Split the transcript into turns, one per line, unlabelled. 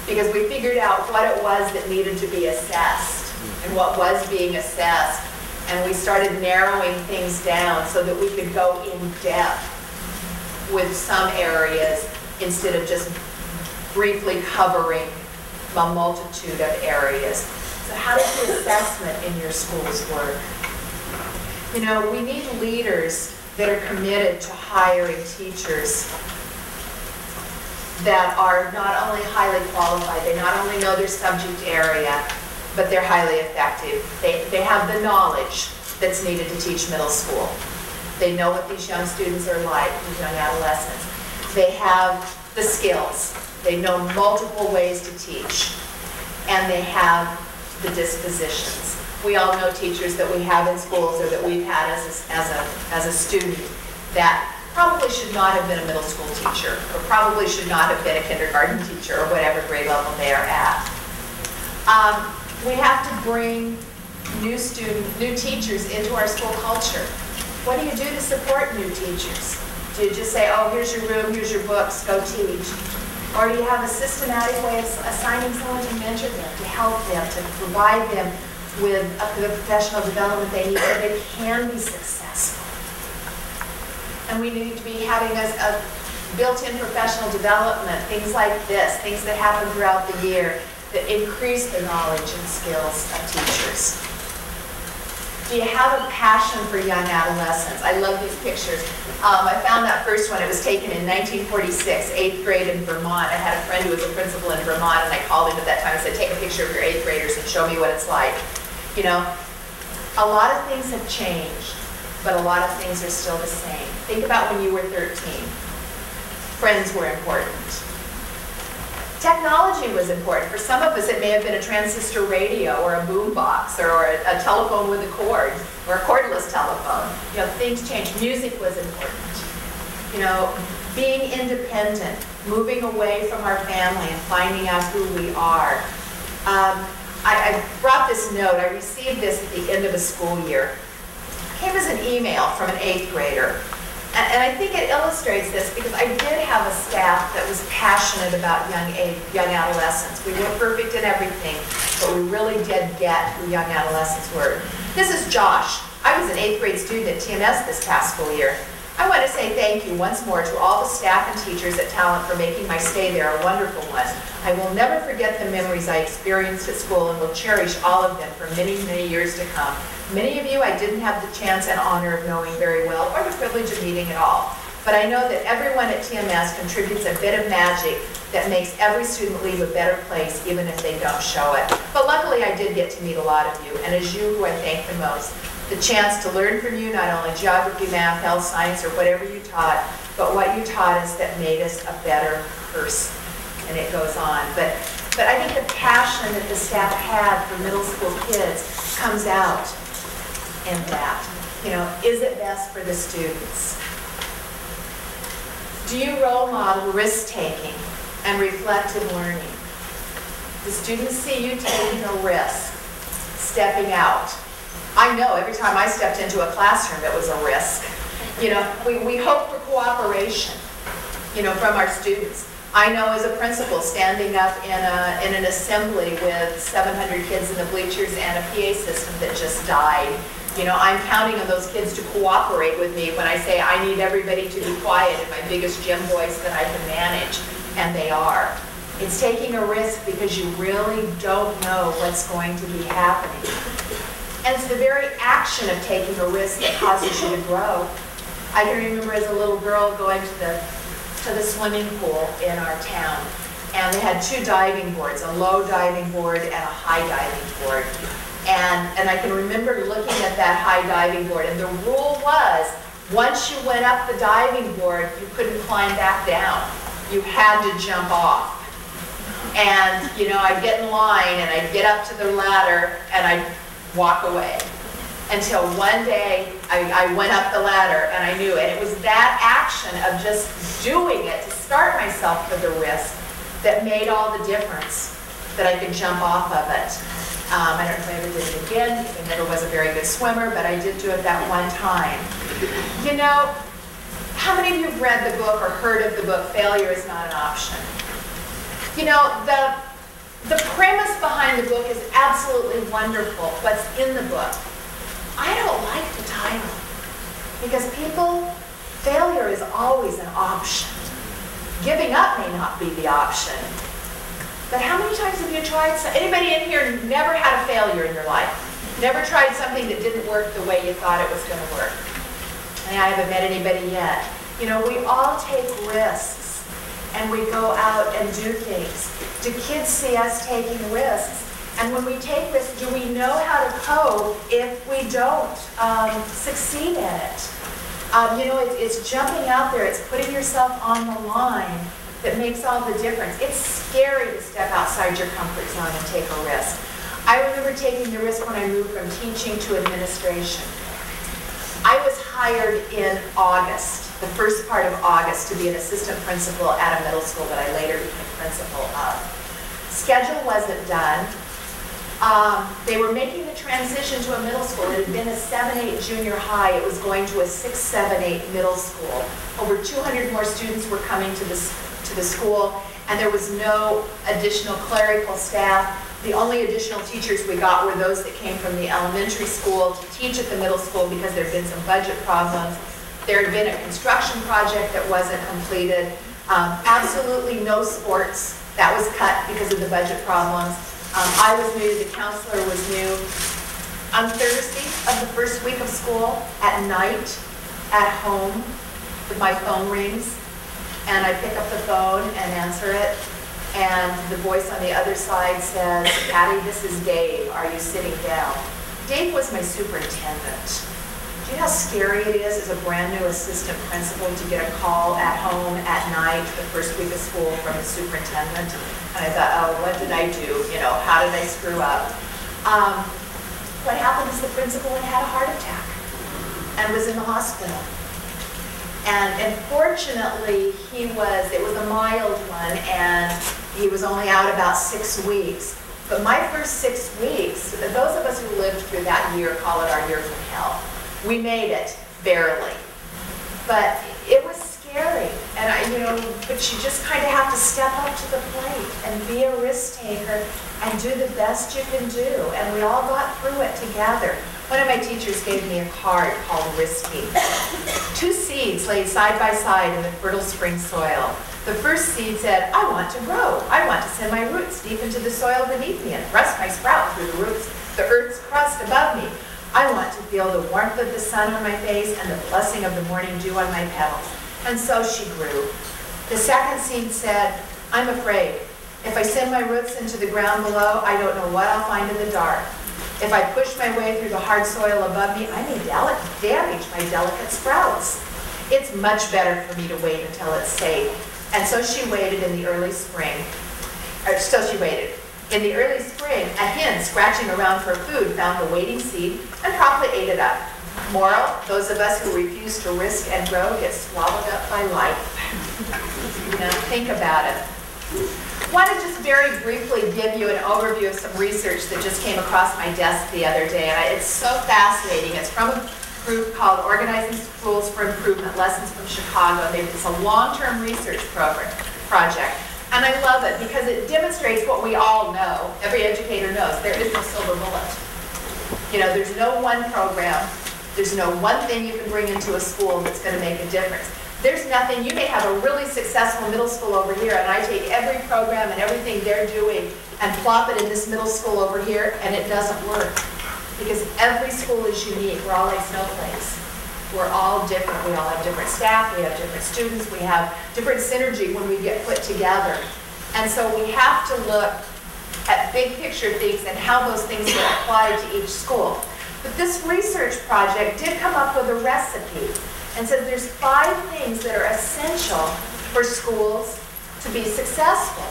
because we figured out what it was that needed to be assessed and what was being assessed. And we started narrowing things down so that we could go in depth with some areas instead of just briefly covering a multitude of areas. So how does the assessment in your schools work? You know, we need leaders that are committed to hiring teachers that are not only highly qualified, they not only know their subject area, but they're highly effective. They have the knowledge that's needed to teach middle school. They know what these young students are like, these young adolescents. They have the skills. They know multiple ways to teach. And they have the dispositions. We all know teachers that we have in schools or that we've had as a student that probably should not have been a middle school teacher or probably should not have been a kindergarten teacher or whatever grade level they are at. We have to bring new teachers into our school culture. What do you do to support new teachers? Do you just say, oh, here's your room, here's your books, go teach? Or do you have a systematic way of assigning someone to mentor them, to help them, to provide them with the professional development they need so they can be successful? And we need to be having a built-in professional development, things like this, things that happen throughout the year that increase the knowledge and skills of teachers. Do you have a passion for young adolescents? I love these pictures. I found that first one. It was taken in 1946, 8th grade in Vermont. I had a friend who was a principal in Vermont, and I called him at that time and said, take a picture of your 8th graders and show me what it's like. You know, a lot of things have changed, but a lot of things are still the same. Think about when you were 13. Friends were important. Technology was important. For some of us, it may have been a transistor radio or a boom box or a telephone with a cord or a cordless telephone. You know, things changed. Music was important. You know, being independent, moving away from our family and finding out who we are. I brought this note. I received this at the end of a school year. It came as an email from an 8th grader. And I think it illustrates this because I did have a staff that was passionate about young adolescents. We weren't perfect in everything, but we really did get who young adolescents were. This is Josh. I was an 8th grade student at TMS this past school year. I want to say thank you once more to all the staff and teachers at Talent for making my stay there a wonderful one. I will never forget the memories I experienced at school and will cherish all of them for many, many years to come. Many of you I didn't have the chance and honor of knowing very well or the privilege of meeting at all. But I know that everyone at TMS contributes a bit of magic that makes every student leave a better place even if they don't show it. But luckily I did get to meet a lot of you, and it's you who I thank the most. The chance to learn from you not only geography, math, health, science, or whatever you taught, but what you taught us that made us a better person. And it goes on. But I think the passion that the staff had for middle school kids comes out in that. You know, is it best for the students? Do you role model risk-taking and reflective learning? The students see you taking a risk, stepping out. I know every time I stepped into a classroom, it was a risk. You know, we hope for cooperation, you know, from our students. I know as a principal standing up in an assembly with 700 kids in the bleachers and a PA system that just died. You know, I'm counting on those kids to cooperate with me when I say I need everybody to be quiet in my biggest gym voice that I can manage, and they are. It's taking a risk because you really don't know what's going to be happening. And it's the very action of taking a risk that causes you to grow. I can remember as a little girl going to the swimming pool in our town, and they had 2 diving boards, a low diving board and a high diving board. And I can remember looking at that high diving board, and the rule was, once you went up the diving board, you couldn't climb back down. You had to jump off. And, you know, I'd get in line, and I'd get up to the ladder, and I'd walk away. Until one day, I went up the ladder, and I knew it. It was that action of just doing it to start myself for the risk that made all the difference, that I could jump off of it. I don't know if I ever did it again. I never was a very good swimmer, but I did do it that one time. You know, how many of you have read the book or heard of the book, Failure is Not an Option? You know, The premise behind the book is absolutely wonderful, what's in the book. I don't like the title because failure is always an option. Giving up may not be the option. But how many times have you tried, anybody in here never had a failure in your life? Never tried something that didn't work the way you thought it was going to work? And I haven't met anybody yet. You know, we all take risks and we go out and do things. Do kids see us taking risks? And when we take risks, do we know how to cope if we don't succeed in it? You know, it's jumping out there, it's putting yourself on the line that makes all the difference. It's scary to step outside your comfort zone and take a risk. I remember taking the risk when I moved from teaching to administration. I was hired in August, the first part of August, to be an assistant principal at a middle school that I later became principal of. Schedule wasn't done. They were making the transition to a middle school. It had been a 7-8 junior high. It was going to a 6-7-8 middle school. Over 200 more students were coming to the school, and there was no additional clerical staff. The only additional teachers we got were those that came from the elementary school to teach at the middle school because there had been some budget problems. There had been a construction project that wasn't completed. Absolutely no sports. That was cut because of the budget problems. I was new, the counselor was new. On Thursday of the first week of school, at night, at home, my phone rings, and I pick up the phone and answer it, and the voice on the other side says, "Patty, this is Dave. Are you sitting down?" Dave was my superintendent. Do you know how scary it is as a brand new assistant principal to get a call at home at night the first week of school from the superintendent? And I thought, oh, what did I do? You know, how did I screw up? What happened is the principal had a heart attack and was in the hospital. And unfortunately, it was a mild one, and he was only out about 6 weeks. But my first 6 weeks, those of us who lived through that year call it our year from hell. We made it, barely. But it was scary. And but you just kind of have to step up to the plate and be a risk taker and do the best you can do. And we all got through it together. One of my teachers gave me a card called Risky. 2 seeds laid side by side in the fertile spring soil. The first seed said, I want to grow. I want to send my roots deep into the soil beneath me and thrust my sprout through the earth's crust above me. I want to feel the warmth of the sun on my face and the blessing of the morning dew on my petals. And so she grew. The second seed said, I'm afraid. If I send my roots into the ground below, I don't know what I'll find in the dark. If I push my way through the hard soil above me, I may damage my delicate sprouts. It's much better for me to wait until it's safe. And so she waited in the early spring. In the early spring, a hen scratching around for food found the waiting seed and promptly ate it up. Moral, those of us who refuse to risk and grow get swallowed up by life. Now think about it. I want to just very briefly give you an overview of some research that just came across my desk the other day. And it's so fascinating. It's from a group called Organizing Schools for Improvement, Lessons from Chicago. It's a long-term research project. And I love it because it demonstrates what we all know. Every educator knows there is no silver bullet. You know, there's no one program. There's no one thing you can bring into a school that's going to make a difference. There's nothing. You may have a really successful middle school over here, and I take every program and everything they're doing and plop it in this middle school over here, and it doesn't work. Because every school is unique. We're all like snowflakes. We're all different. We all have different staff. We have different students. We have different synergy when we get put together. And so we have to look at big picture things and how those things get applied to each school. But this research project did come up with a recipe and said there's 5 things that are essential for schools to be successful.